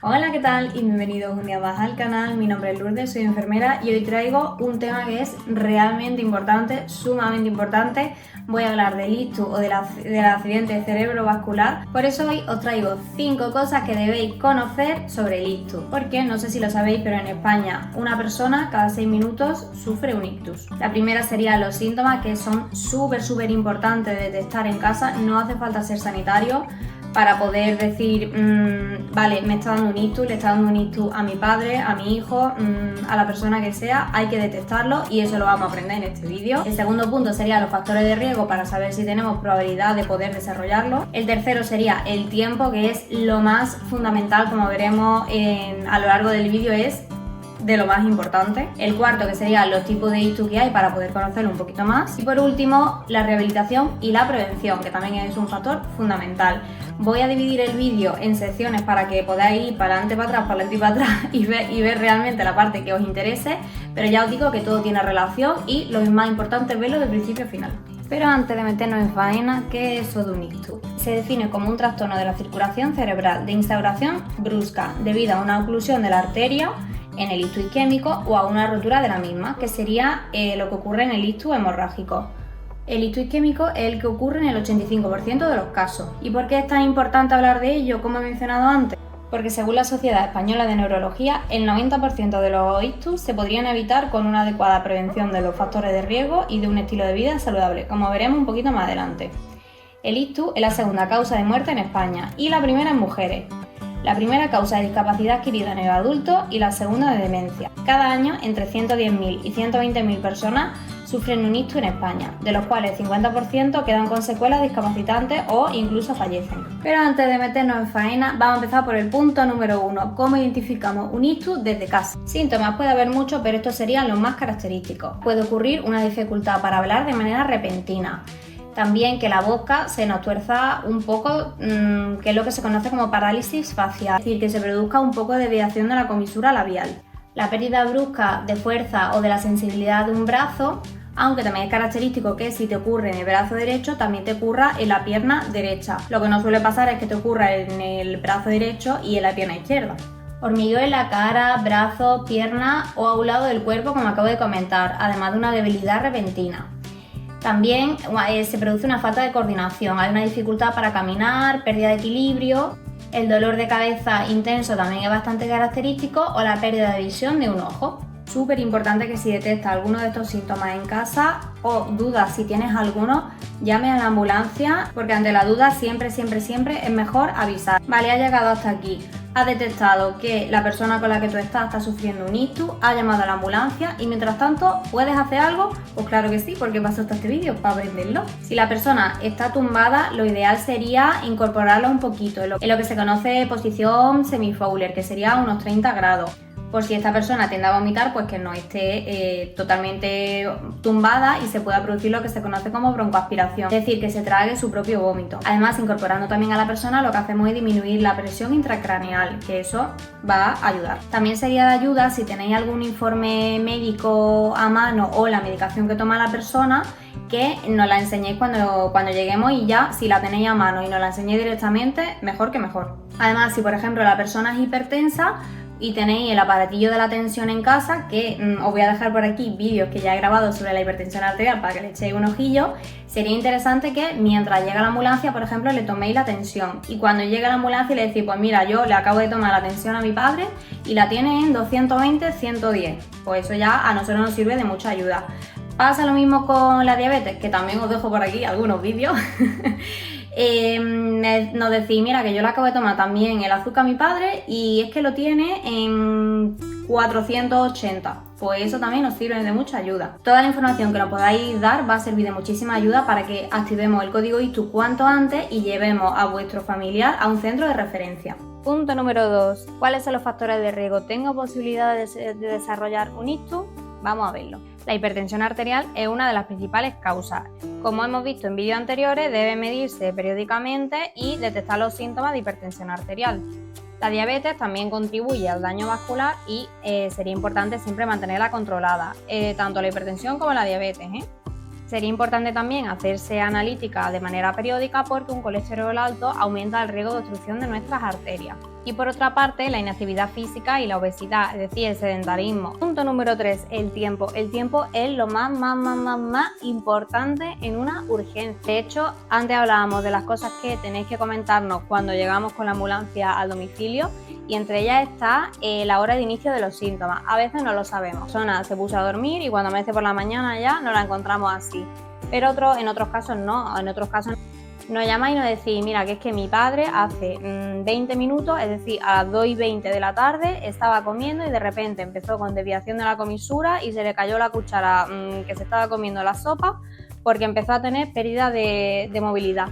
Hola, ¿qué tal? Y bienvenidos un día más al canal. Mi nombre es Lourdes, soy enfermera y hoy traigo un tema que es realmente importante, sumamente importante. Voy a hablar del ictus o del accidente cerebrovascular. Por eso hoy os traigo 5 cosas que debéis conocer sobre el ictus. Porque no sé si lo sabéis, pero en España una persona cada 6 minutos sufre un ictus. La primera serían los síntomas, que son súper importantes de detectar en casa. No hace falta ser sanitario para poder decir, vale, me está dando un ictus, le está dando un ictus a mi padre, a mi hijo, a la persona que sea. Hay que detectarlo y eso lo vamos a aprender en este vídeo. El segundo punto sería los factores de riesgo para saber si tenemos probabilidad de poder desarrollarlo. El tercero sería el tiempo, que es lo más fundamental, como veremos a lo largo del vídeo, es de lo más importante. El cuarto, que serían los tipos de ictus que hay para poder conocerlo un poquito más. Y por último, la rehabilitación y la prevención, que también es un factor fundamental. Voy a dividir el vídeo en secciones para que podáis ir para adelante, para atrás, para adelante y para atrás y ver realmente la parte que os interese, pero ya os digo que todo tiene relación y lo más importante es verlo de principio a final. Pero antes de meternos en faena, ¿qué es eso de un ictus? Se define como un trastorno de la circulación cerebral de instauración brusca debido a una oclusión de la arteria en el ictus isquémico o a una rotura de la misma, que sería lo que ocurre en el ictus hemorrágico. El ictus isquémico es el que ocurre en el 85% de los casos. ¿Y por qué es tan importante hablar de ello, como he mencionado antes? Porque según la Sociedad Española de Neurología, el 90% de los ictus se podrían evitar con una adecuada prevención de los factores de riesgo y de un estilo de vida saludable, como veremos un poquito más adelante. El ictus es la segunda causa de muerte en España y la primera en mujeres. La primera causa de discapacidad adquirida en el adulto y la segunda de demencia. Cada año, entre 110.000 y 120.000 personas sufren un ictus en España, de los cuales el 50% quedan con secuelas discapacitantes o incluso fallecen. Pero antes de meternos en faena, vamos a empezar por el punto número 1, cómo identificamos un ictus desde casa. Síntomas puede haber muchos, pero estos serían los más característicos. Puede ocurrir una dificultad para hablar de manera repentina. También que la boca se nos tuerza un poco, que es lo que se conoce como parálisis facial, es decir, que se produzca un poco de desviación de la comisura labial. La pérdida brusca de fuerza o de la sensibilidad de un brazo, aunque también es característico que si te ocurre en el brazo derecho, también te ocurra en la pierna derecha. Lo que no suele pasar es que te ocurra en el brazo derecho y en la pierna izquierda. Hormigueo en la cara, brazo, pierna o a un lado del cuerpo, como acabo de comentar, además de una debilidad repentina. También se produce una falta de coordinación, hay una dificultad para caminar, pérdida de equilibrio, el dolor de cabeza intenso también es bastante característico o la pérdida de visión de un ojo. Súper importante que si detectas alguno de estos síntomas en casa o dudas si tienes alguno, llame a la ambulancia, porque ante la duda siempre es mejor avisar. Vale, ha llegado hasta aquí. Ha detectado que la persona con la que tú estás está sufriendo un ictus, ha llamado a la ambulancia y mientras tanto, ¿puedes hacer algo? Pues claro que sí, porque pasó hasta este vídeo, para aprenderlo. Si la persona está tumbada, lo ideal sería incorporarla un poquito, en lo que se conoce posición semi-Fowler, que sería unos 30 grados. Por si esta persona tiende a vomitar, pues que no esté totalmente tumbada y se pueda producir lo que se conoce como broncoaspiración, es decir, que se trague su propio vómito. Además, incorporando también a la persona, lo que hacemos es disminuir la presión intracraneal, que eso va a ayudar. También sería de ayuda si tenéis algún informe médico a mano o la medicación que toma la persona, que nos la enseñéis cuando lleguemos y ya, si la tenéis a mano y nos la enseñéis directamente, mejor que mejor. Además, si por ejemplo la persona es hipertensa, y tenéis el aparatillo de la tensión en casa, que os voy a dejar por aquí vídeos que ya he grabado sobre la hipertensión arterial para que le echéis un ojillo. Sería interesante que mientras llega la ambulancia, por ejemplo, le toméis la tensión y cuando llegue la ambulancia le decís, pues mira, yo le acabo de tomar la tensión a mi padre y la tiene en 220, 110. Pues eso ya a nosotros nos sirve de mucha ayuda. Pasa lo mismo con la diabetes, que también os dejo por aquí algunos vídeos. Nos decís, mira, que yo le acabo de tomar también el azúcar a mi padre y es que lo tiene en 480. Pues eso también nos sirve de mucha ayuda. Toda la información que nos podáis dar va a servir de muchísima ayuda para que activemos el código ictus cuanto antes y llevemos a vuestro familiar a un centro de referencia. Punto número 2. ¿Cuáles son los factores de riesgo? ¿Tengo posibilidades de desarrollar un ictus? Vamos a verlo. La hipertensión arterial es una de las principales causas. Como hemos visto en vídeos anteriores, debe medirse periódicamente y detectar los síntomas de hipertensión arterial. La diabetes también contribuye al daño vascular y sería importante siempre mantenerla controlada, tanto la hipertensión como la diabetes. Sería importante también hacerse analítica de manera periódica porque un colesterol alto aumenta el riesgo de obstrucción de nuestras arterias. Y por otra parte, la inactividad física y la obesidad, es decir, el sedentarismo. Punto número 3, el tiempo. El tiempo es lo más importante en una urgencia. De hecho, antes hablábamos de las cosas que tenéis que comentarnos cuando llegamos con la ambulancia al domicilio, y entre ellas está la hora de inicio de los síntomas. A veces no lo sabemos. La persona se puso a dormir y cuando amanece por la mañana ya no la encontramos así. Pero en otros casos no. En otros casos nos llamáis y nos decís, mira, que es que mi padre hace 20 minutos, es decir, a las 2:20 de la tarde, estaba comiendo y de repente empezó con desviación de la comisura y se le cayó la cuchara que se estaba comiendo la sopa porque empezó a tener pérdida de movilidad.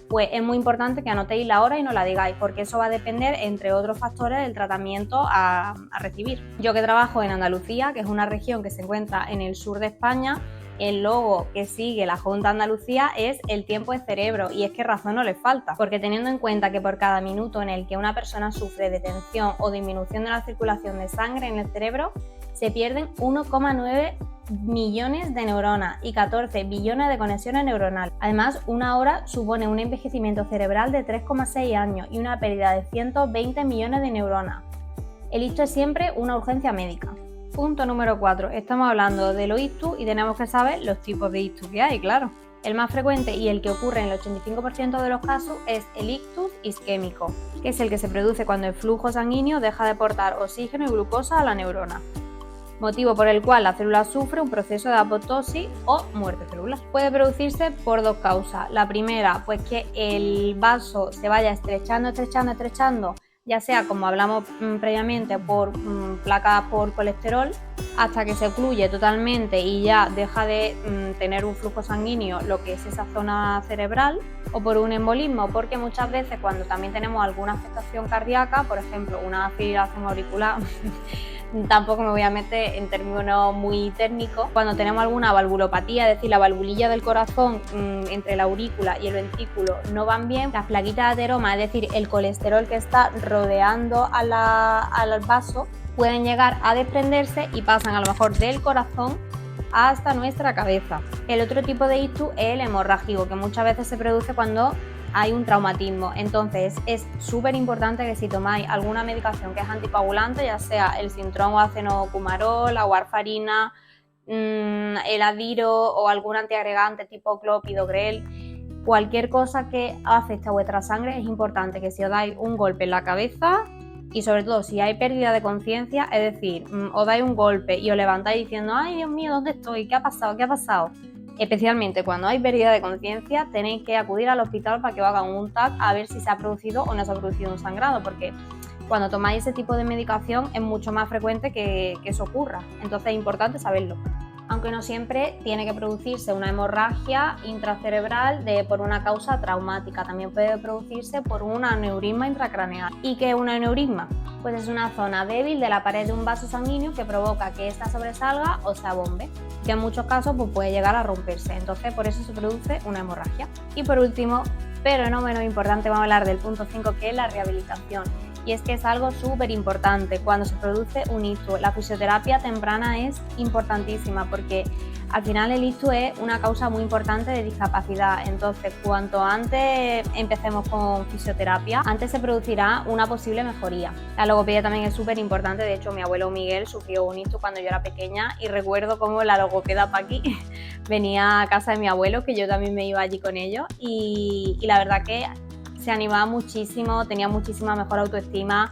Pues es muy importante que anotéis la hora y nos la digáis, porque eso va a depender, entre otros factores, del tratamiento a recibir. Yo que trabajo en Andalucía, que es una región que se encuentra en el sur de España, el logo que sigue la Junta de Andalucía es el tiempo de cerebro, y es que razón no les falta, porque teniendo en cuenta que por cada minuto en el que una persona sufre de tensión o disminución de la circulación de sangre en el cerebro, se pierden 1,9 millones de neuronas y 14 billones de conexiones neuronales. Además, una hora supone un envejecimiento cerebral de 3,6 años y una pérdida de 120 millones de neuronas. El ictus es siempre una urgencia médica. Punto número 4. Estamos hablando de los ictus y tenemos que saber los tipos de ictus que hay, claro. El más frecuente y el que ocurre en el 85% de los casos es el ictus isquémico, que es el que se produce cuando el flujo sanguíneo deja de aportar oxígeno y glucosa a la neurona, motivo por el cual la célula sufre un proceso de apoptosis o muerte celular. Puede producirse por dos causas. La primera, pues que el vaso se vaya estrechando, ya sea, como hablamos previamente, por placas por colesterol, hasta que se ocluye totalmente y ya deja de tener un flujo sanguíneo lo que es esa zona cerebral, o por un embolismo, porque muchas veces cuando también tenemos alguna afectación cardíaca, por ejemplo una fibrilación auricular, tampoco me voy a meter en términos muy técnicos, cuando tenemos alguna valvulopatía, es decir, la valvulilla del corazón entre la aurícula y el ventrículo no van bien, las plaquitas de ateroma, es decir, el colesterol que está rodeando al vaso, pueden llegar a desprenderse y pasan a lo mejor del corazón hasta nuestra cabeza. El otro tipo de ictus es el hemorrágico, que muchas veces se produce cuando hay un traumatismo. Entonces es súper importante que si tomáis alguna medicación que es anticoagulante, ya sea el Sintrom o acenocumarol, la warfarina, el Adiro o algún antiagregante tipo clopidogrel, cualquier cosa que afecte a vuestra sangre, es importante que si os dais un golpe en la cabeza, y sobre todo si hay pérdida de conciencia, es decir, os dais un golpe y os levantáis diciendo ¡ay, Dios mío, ¿dónde estoy? ¿Qué ha pasado? ¿Qué ha pasado? Especialmente cuando hay pérdida de conciencia, tenéis que acudir al hospital para que os hagan un TAC a ver si se ha producido o no se ha producido un sangrado, porque cuando tomáis ese tipo de medicación es mucho más frecuente que eso ocurra. Entonces es importante saberlo. Aunque no siempre tiene que producirse una hemorragia intracerebral por una causa traumática, también puede producirse por un aneurisma intracraneal. ¿Y qué es un aneurisma? Pues es una zona débil de la pared de un vaso sanguíneo que provoca que ésta sobresalga o se abombe, que en muchos casos pues, puede llegar a romperse. Entonces por eso se produce una hemorragia. Y por último, pero no menos importante, vamos a hablar del punto 5, que es la rehabilitación. Y es que es algo súper importante cuando se produce un ictus. La fisioterapia temprana es importantísima porque al final el ictus es una causa muy importante de discapacidad. Entonces, cuanto antes empecemos con fisioterapia, antes se producirá una posible mejoría. La logopedia también es súper importante. De hecho, mi abuelo Miguel sufrió un ictus cuando yo era pequeña y recuerdo cómo la logopeda Paqui venía a casa de mi abuelo, que yo también me iba allí con ellos, y la verdad que se animaba muchísimo, tenía muchísima mejor autoestima.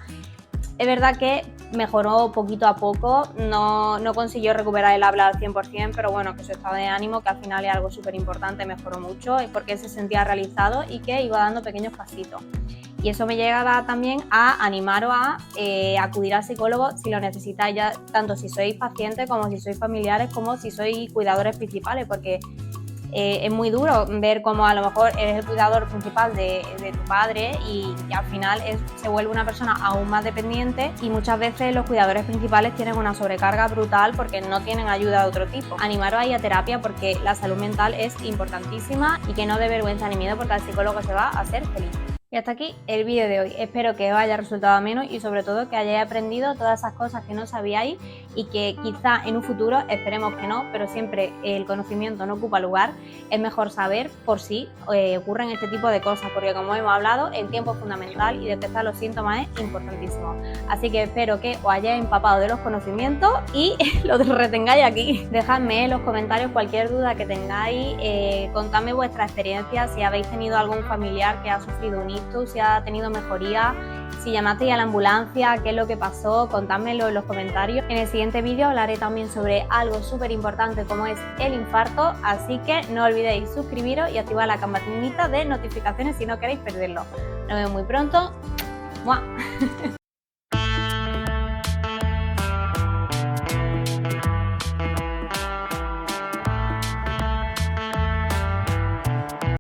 Es verdad que mejoró poquito a poco, no consiguió recuperar el habla al 100%, pero bueno, que su estado de ánimo, que al final es algo súper importante, mejoró mucho, es porque se sentía realizado y que iba dando pequeños pasitos. Y eso me llega también a animaros a acudir al psicólogo si lo necesitáis, ya tanto si sois pacientes como si sois familiares, como si sois cuidadores principales, porque es muy duro ver cómo a lo mejor eres el cuidador principal de tu padre y al final se vuelve una persona aún más dependiente, y muchas veces los cuidadores principales tienen una sobrecarga brutal porque no tienen ayuda de otro tipo. Animaros ahí a terapia porque la salud mental es importantísima y que no dé vergüenza ni miedo porque el psicólogo se va a hacer feliz. Y hasta aquí el vídeo de hoy. Espero que os haya resultado ameno y sobre todo que hayáis aprendido todas esas cosas que no sabíais y que quizá en un futuro, esperemos que no, pero siempre el conocimiento no ocupa lugar, es mejor saber por si ocurren este tipo de cosas, porque como hemos hablado, el tiempo es fundamental y detectar los síntomas es importantísimo. Así que espero que os hayáis empapado de los conocimientos y lo retengáis aquí. Dejadme en los comentarios cualquier duda que tengáis, contadme vuestra experiencia, si habéis tenido algún familiar que ha sufrido un ictus, si ha tenido mejoría, si llamasteis a la ambulancia, qué es lo que pasó, contádmelo en los comentarios. En el siguiente vídeo hablaré también sobre algo súper importante como es el infarto, así que no olvidéis suscribiros y activar la campanita de notificaciones si no queréis perderlo. Nos vemos muy pronto. ¡Mua!